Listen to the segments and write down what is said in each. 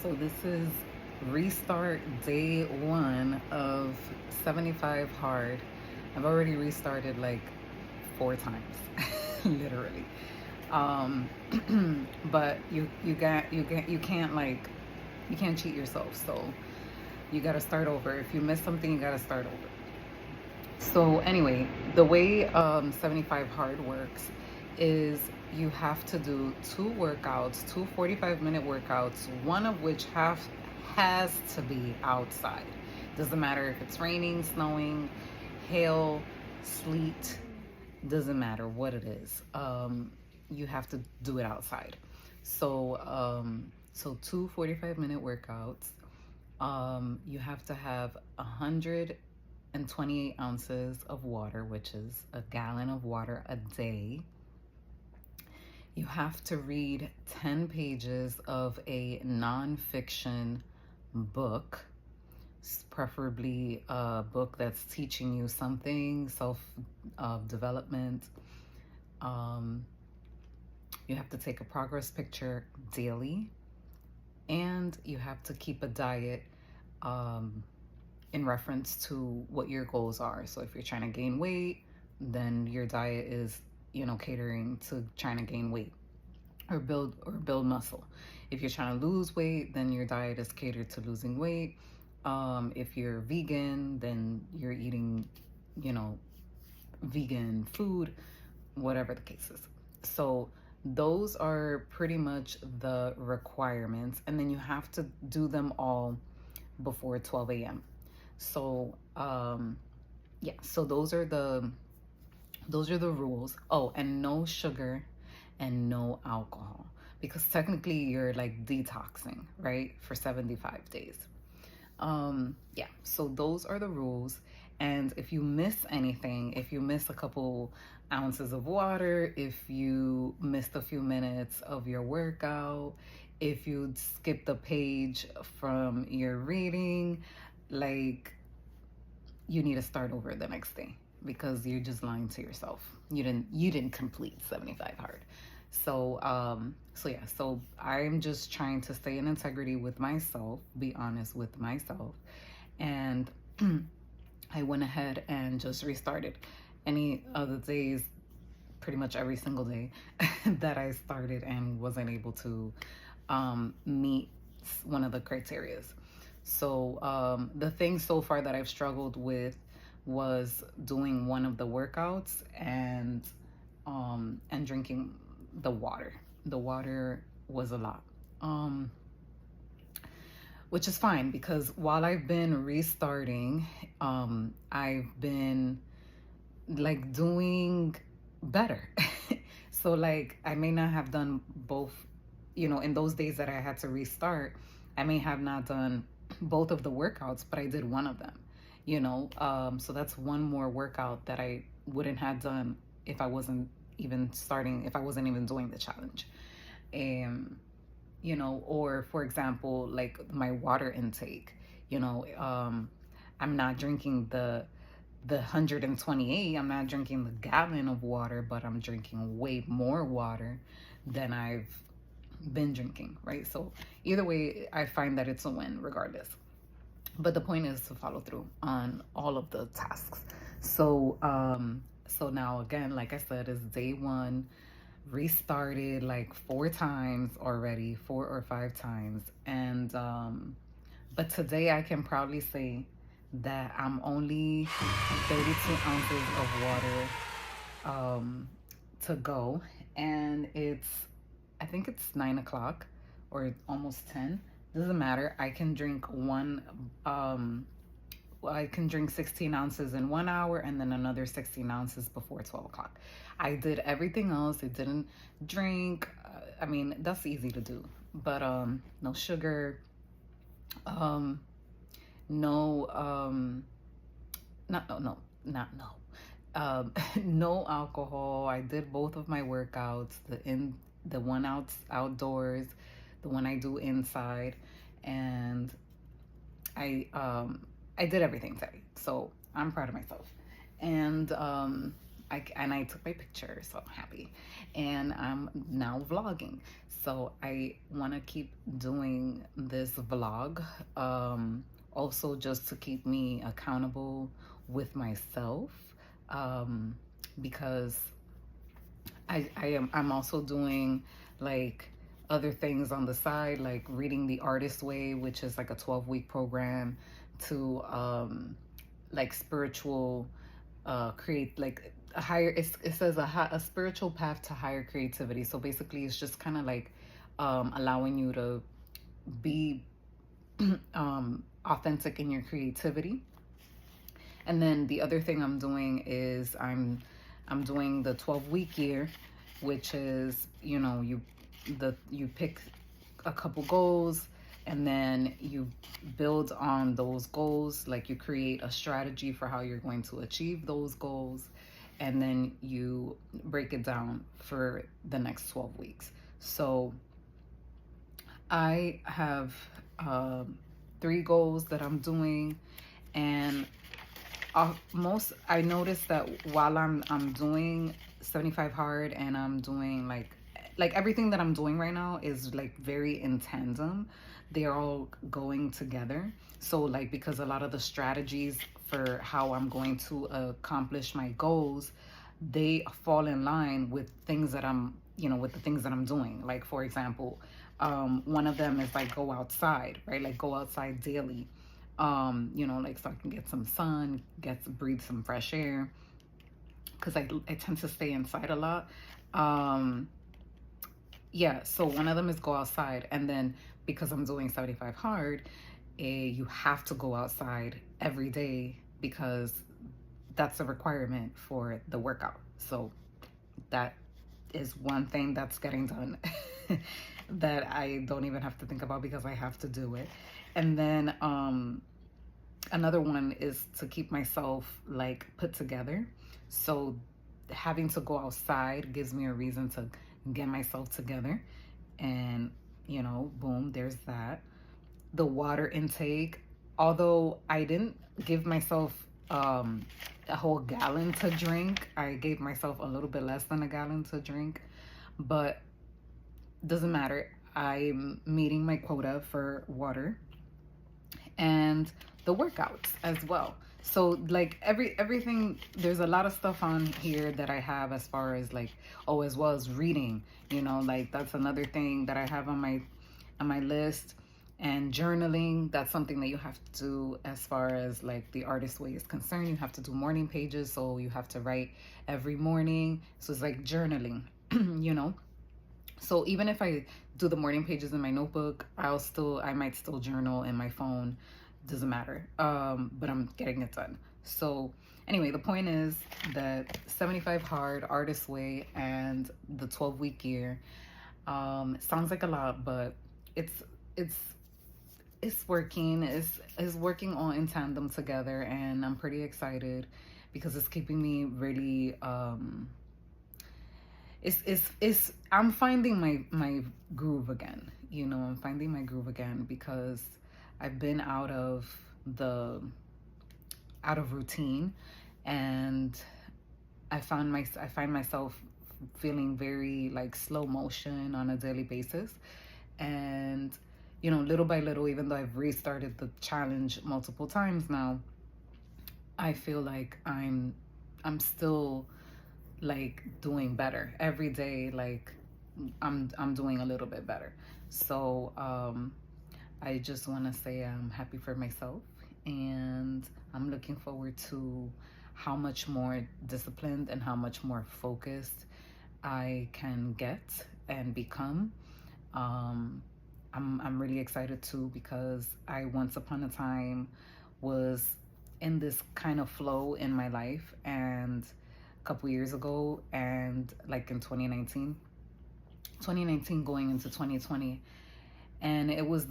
So this is restart day one of 75 hard. I've already restarted like 4 times, literally. Um, but you can't like you can't cheat yourself. So you got to start over. If you miss something, you got to start over. So anyway, the way 75 hard works is you have to do two workouts, two 45-minute workouts, one of which has to be outside. Doesn't matter if it's raining, snowing, hail, sleet, doesn't matter what it is. You have to do it outside. So two 45-minute workouts. You have to have 128 ounces of water, which is a gallon of water a day. You have to read 10 pages of a nonfiction book, preferably a book that's teaching you something, self development. You have to take a progress picture daily, and you have to keep a diet in reference to what your goals are. So if you're trying to gain weight, then your diet is, catering to trying to gain weight or build muscle. If you're trying to lose weight, then your diet is catered to losing weight. If you're vegan, then you're eating, vegan food, whatever the case is. So those are pretty much the requirements, and then you have to do them all before 12 a.m. So yeah, so those are the rules. Oh, and no sugar and no alcohol, because technically you're like detoxing, right, for 75 days. Yeah, so those are the rules. And if you miss anything, if you miss a couple ounces of water, if you missed a few minutes of your workout, if you skipped a page from your reading, like, you need to start over the next day, because you're just lying to yourself. You didn't complete 75 hard. So yeah, so I'm just trying to stay in integrity with myself, be honest with myself. And I went ahead and just restarted. Any other days, pretty much every single day that I started and wasn't able to meet one of the criterias. So the thing so far that I've struggled with was doing one of the workouts and drinking the water. The water was a lot. Which is fine, because while I've been restarting, I've been like doing better. So like I may not have done both, in those days that I had to restart, I may have not done both of the workouts, but I did one of them, so that's one more workout that I wouldn't have done if I wasn't if I wasn't even doing the challenge. Or for example, like my water intake, I'm not drinking the 128. I'm not drinking the gallon of water, but I'm drinking way more water than I've been drinking, right? So either way, I find that it's a win regardless. But the point is to follow through on all of the tasks. So now again, like I said, it's day one. Restarted like 4 times already, 4 or 5 times. And but today I can proudly say that I'm only 32 ounces of water to go. And I think it's 9 o'clock or almost 10. Doesn't matter. I can drink I can drink 16 ounces in 1 hour and then another 16 ounces before 12 o'clock. I did everything else. I didn't drink. I mean, that's easy to do. But no sugar, no, not, no, no, not no. No alcohol. I did both of my workouts, the one outdoors, the one I do inside, and I did everything today. So I'm proud of myself. And and I took my picture, so I'm happy. And I'm now vlogging. So I want to keep doing this vlog. Also just to keep me accountable with myself. Because I'm also doing like other things on the side, like reading The Artist Way, which is like a 12-week program to like spiritual create like a higher it says a spiritual path to higher creativity. So basically it's just kind of like allowing you to be authentic in your creativity. And then the other thing I'm doing is I'm doing the 12-week year, which is, you know, you pick a couple goals and then you build on those goals. Like you create a strategy for how you're going to achieve those goals, and then you break it down for the next 12 weeks. So I have 3 goals that I'm doing, and I noticed that while I'm doing 75 hard, and I'm doing like everything that I'm doing right now is like very in tandem. They're all going together. So like, because a lot of the strategies for how I'm going to accomplish my goals, they fall in line with things that I'm, you know, with the things that I'm doing. Like for example, one of them is like go outside, right? Like go outside daily. You know, like so I can get some sun, breathe some fresh air, because I tend to stay inside a lot. Yeah, so one of them is go outside, and then because I'm doing 75 hard, you have to go outside every day because that's a requirement for the workout. So that is one thing that's getting done that I don't even have to think about because I have to do it. And then another one is to keep myself like put together. So having to go outside gives me a reason to get myself together, and you know, boom, there's that. The water intake, although I didn't give myself a whole gallon to drink, I gave myself a little bit less than a gallon to drink, but doesn't matter. I'm meeting my quota for water and the workouts as well. So like everything, there's a lot of stuff on here that I have as far as like, oh, as well as reading, you know, like that's another thing that I have on my list. And journaling, that's something that you have to do as far as like the Artist Way is concerned. You have to do morning pages, so you have to write every morning. So it's like journaling, you know. So even if I do the morning pages in my notebook, I might still journal in my phone. Doesn't matter. But I'm getting it done. So anyway, the point is that 75 hard, Artist Way, and the 12-week year. Sounds like a lot, but it's working. It's working all in tandem together, and I'm pretty excited because it's keeping me really I'm finding my groove again. You know, I'm finding my groove again because I've been out of routine, and I find myself feeling very like slow motion on a daily basis. And you know, little by little, even though I've restarted the challenge multiple times now, I feel like I'm still like doing better every day. Like I'm doing a little bit better. So I just want to say I'm happy for myself, and I'm looking forward to how much more disciplined and how much more focused I can get and become. I'm really excited too because I once upon a time was in this kind of flow in my life, and a couple years ago, and like in 2019 going into 2020, and it was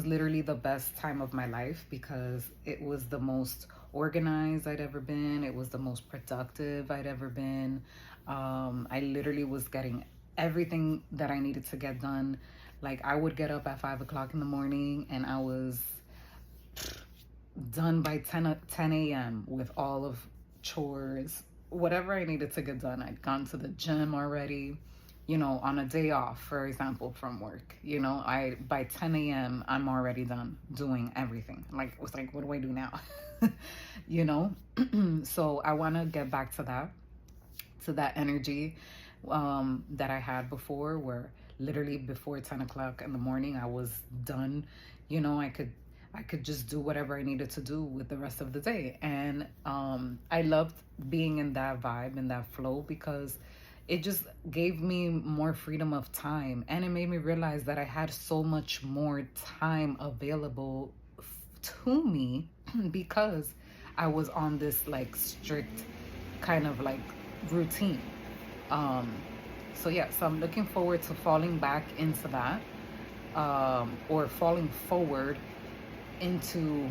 literally the best time of my life because it was the most organized I'd ever been. It was the most productive I'd ever been. I literally was getting everything that I needed to get done. Like I would get up at 5 o'clock in the morning, and I was done by 10 a.m. with all of chores, whatever I needed to get done. I'd gone to the gym already, you know, on a day off, for example, from work. You know, I by 10 a.m. I'm already done doing everything. Like, it was like, what do I do now? You know? So I want to get back to that energy that I had before, where literally before 10 o'clock in the morning I was done. You know, I could just do whatever I needed to do with the rest of the day. And I loved being in that vibe, in that flow, because it just gave me more freedom of time, and it made me realize that I had so much more time available to me because I was on this like strict kind of like routine. um so yeah, so I'm looking forward to falling back into that, or falling forward into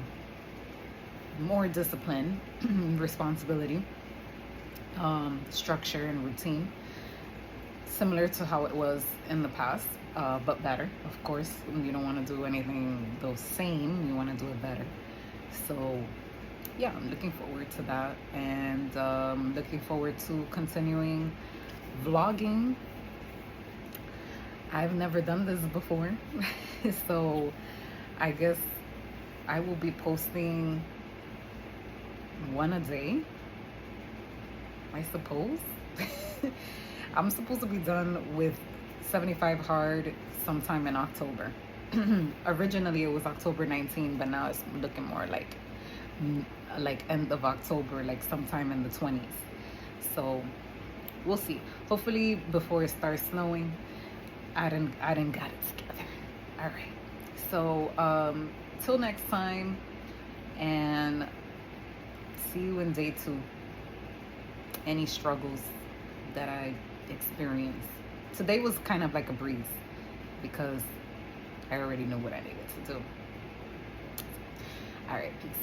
more discipline, responsibility, structure, and routine, similar to how it was in the past, but better. Of course, you don't want to do anything the same, you want to do it better. So yeah, I'm looking forward to that, and looking forward to continuing vlogging. I've never done this before, so I guess I will be posting one a day, I suppose. I'm supposed to be done with 75 hard sometime in October. Originally it was October 19, but now it's looking more like end of October, like sometime in the 20s. So we'll see. Hopefully before it starts snowing. I didn't got it together. All right. So till next time, and see you in day 2. Any struggles that I experienced today was kind of like a breeze, because I already knew what I needed to do. All right, peace.